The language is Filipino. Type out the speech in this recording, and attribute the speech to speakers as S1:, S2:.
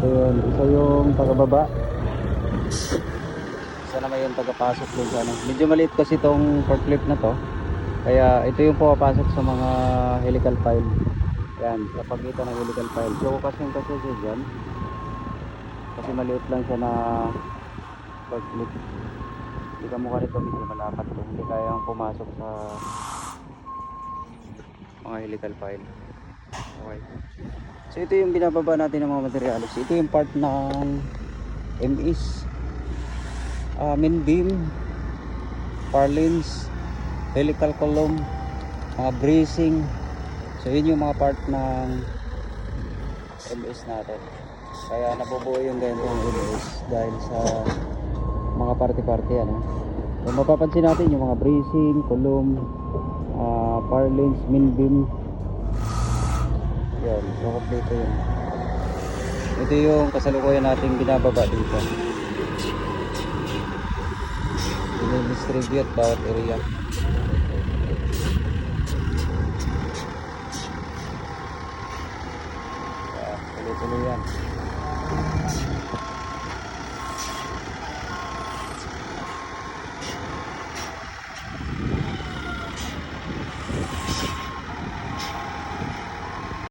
S1: So yun, isa yung tagababa. Isa naman yung tagapasok dun sa ano. Medyo maliit kasi itong forklift na to. Kaya ito yung pumapasok sa mga helical file. Yan, sa pagitan ng helical file. So kasi siya dyan. Kasi maliit lang siya na forklift. Hindi ka mukha nito, medyo malapat to. Hindi kayang pumasok sa mga helical file. Okay. So ito yung binababa natin ng mga materials. Ito yung part ng MIS, main beam, purlins, helical column, mga bracing. So yun yung mga part ng MIS natin. Kaya nabubuo yung ganitong MIS dahil sa mga parte-parte ano. So mapapansin natin yung mga bracing, column, purlins, main beam. Yan, so complete yun. Ito yung kasalukuyan nating binababa dito. Distribute bawat area. Tuloy-tuloy yan.